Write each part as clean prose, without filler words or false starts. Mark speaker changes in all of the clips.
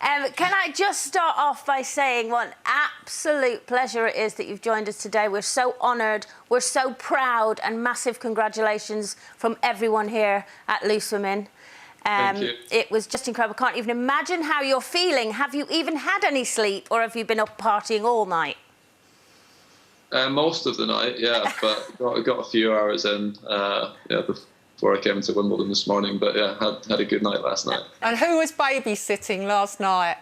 Speaker 1: Can I just start off by saying what an absolute pleasure it is that you've joined us today. We're so honoured, we're so proud, and massive congratulations from everyone here at Loose Women.
Speaker 2: Thank you.
Speaker 1: It was just incredible. Can't even imagine how you're feeling. Have you even had any sleep, or have you been up partying all night?
Speaker 2: Most of the night, yeah, but got a few hours in, before I came to Wimbledon this morning. But yeah, had a good night last night.
Speaker 3: And who was babysitting last night?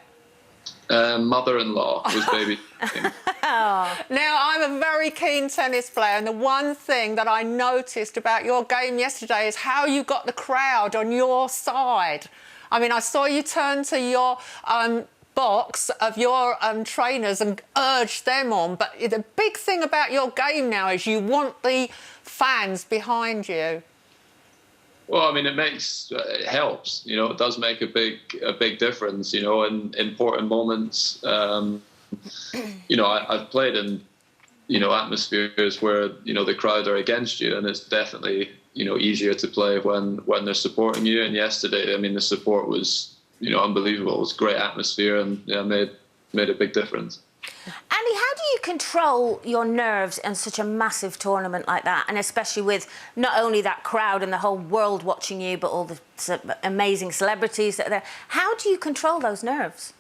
Speaker 2: Mother-in-law was babysitting.
Speaker 3: Now, I'm a very keen tennis player, and the one thing that I noticed about your game yesterday is how you got the crowd on your side. I mean, I saw you turn to your box of your trainers and urge them on, but the big thing about your game now is you want the fans behind you.
Speaker 2: Well, I mean, it helps. You know, it does make a big difference. You know, in important moments. You know, I've played in atmospheres where the crowd are against you, and it's definitely easier to play when they're supporting you. And yesterday, I mean, the support was unbelievable. It was a great atmosphere, and yeah, made a big difference.
Speaker 1: Andy, how do you control your nerves in such a massive tournament like that, and especially with not only that crowd and the whole world watching you, but all the amazing celebrities that are there? How do you control those nerves?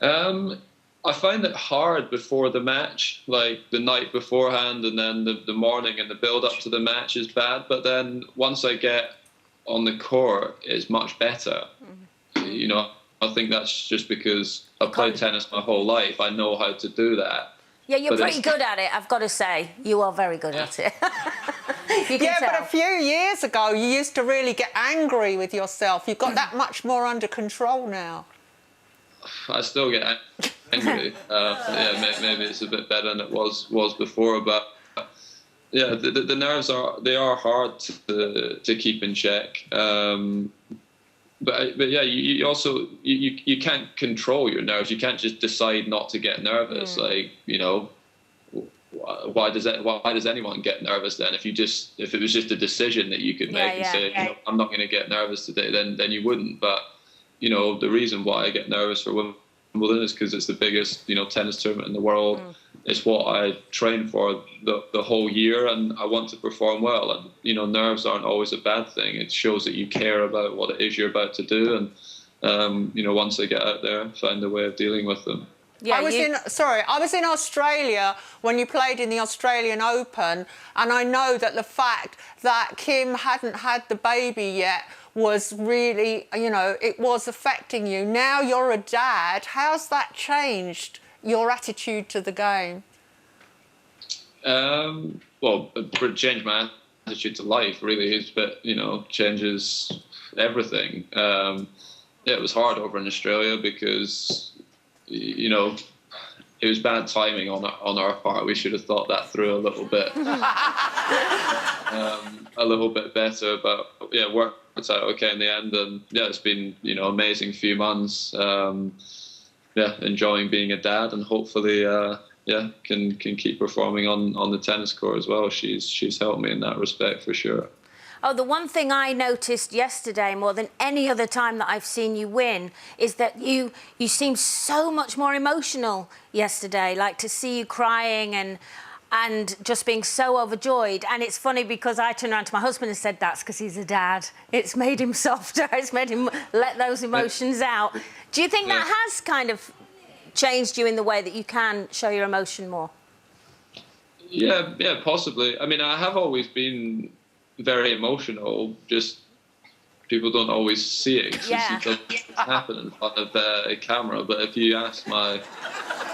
Speaker 2: I find it hard before the match, like the night beforehand, and then the morning and the build-up to the match is bad. But then once I get on the court, it's much better. Mm-hmm. You know, I think that's just because I've played tennis my whole life. I know how to do that.
Speaker 1: Yeah, you're pretty good at it, I've got to say. You are very good at it.
Speaker 3: Yeah, but a few years ago, you used to really get angry with yourself. You've got that much more under control now.
Speaker 2: I still get angry. Yeah, maybe it's a bit better than it was before, but yeah, the nerves are hard to keep in check. But yeah, you also you can't control your nerves. You can't just decide not to get nervous. Like, why does anyone get nervous then? If it was just a decision that you could make and say, I'm not going to get nervous today, then you wouldn't. But the reason why I get nervous for Wimbledon is because it's the biggest tennis tournament in the world. It's what I train for the whole year, and I want to perform well. And nerves aren't always a bad thing. It shows that you care about what it is you're about to do, and once I get out there, find a way of dealing with them.
Speaker 3: Yeah, I was in Australia when you played in the Australian Open, and I know that the fact that Kim hadn't had the baby yet was really, it was affecting you. Now you're a dad. How's that changed your attitude to the game?
Speaker 2: Well, it changed my attitude to life, really. But changes everything. It was hard over in Australia because it was bad timing on our part. We should have thought that through a little bit, better. But yeah, worked out okay in the end. And yeah, it's been amazing few months. Enjoying being a dad, and hopefully can keep performing on the tennis court as well. She's helped me in that respect for sure.
Speaker 1: Oh, the one thing I noticed yesterday more than any other time that I've seen you win is that you seemed so much more emotional yesterday, like to see you crying and just being so overjoyed. And it's funny because I turned around to my husband and said, that's because he's a dad. It's made him softer. It's made him let those emotions out. Do you think that has kind of changed you in the way that you can show your emotion more?
Speaker 2: Yeah, possibly. I mean, I have always been very emotional, just people don't always see it because it doesn't happen in front of a camera. But if you ask my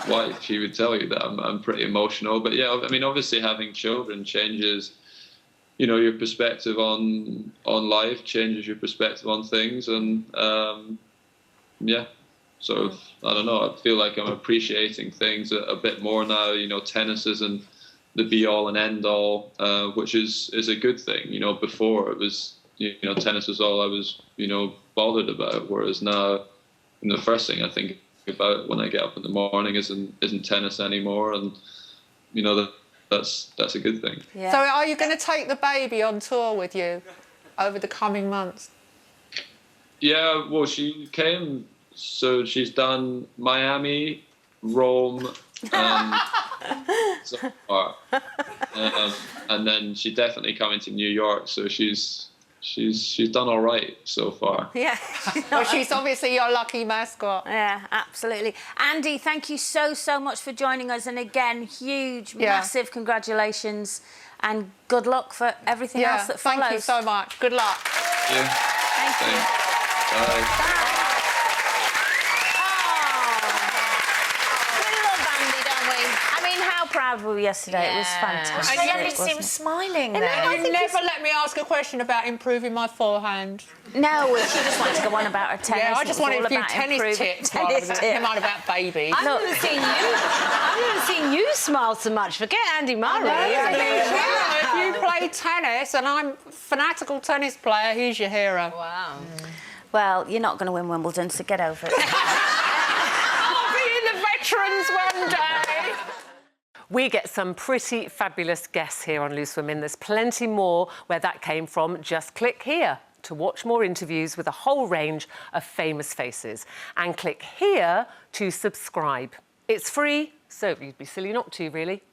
Speaker 2: wife, she would tell you that I'm pretty emotional. But yeah, I mean, obviously having children changes your perspective on life, changes your perspective on things, and sort of, I don't know, I feel like I'm appreciating things a bit more now. Tennis isn't the be-all and end-all, which is a good thing. Before it was, tennis was all I was, bothered about, whereas now, the first thing I think about when I get up in the morning isn't tennis anymore, and that's a good thing.
Speaker 3: Yeah. So are you going to take the baby on tour with you over the coming months?
Speaker 2: Yeah, well, she came, so she's done Miami, Rome, so far. And then she's definitely coming to New York, so she's done all right so far.
Speaker 1: Yeah.
Speaker 3: Well, she's obviously your lucky mascot.
Speaker 1: Yeah, absolutely. Andy, thank you so much for joining us. And again, huge, massive congratulations and good luck for everything else that follows.
Speaker 3: Thank you so much. Good luck.
Speaker 2: Yeah.
Speaker 1: Thank you.
Speaker 2: Bye.
Speaker 1: Proud we were yesterday. It was fantastic.
Speaker 4: And you seemed smiling there.
Speaker 3: You never let me ask a question about improving my forehand.
Speaker 1: No, she just wanted to go on about her tennis.
Speaker 3: Yeah, I just wanted a few tennis tips. Come on about babies.
Speaker 4: I've never seen you smile so much. Forget Andy Murray.
Speaker 3: If you play tennis, and I'm a fanatical tennis player, he's your hero.
Speaker 4: Wow.
Speaker 1: Well, you're not going to win Wimbledon, so get over it.
Speaker 3: I'll be in the veterans one day.
Speaker 5: We get some pretty fabulous guests here on Loose Women. There's plenty more where that came from. Just click here to watch more interviews with a whole range of famous faces. And click here to subscribe. It's free, so you'd be silly not to, really.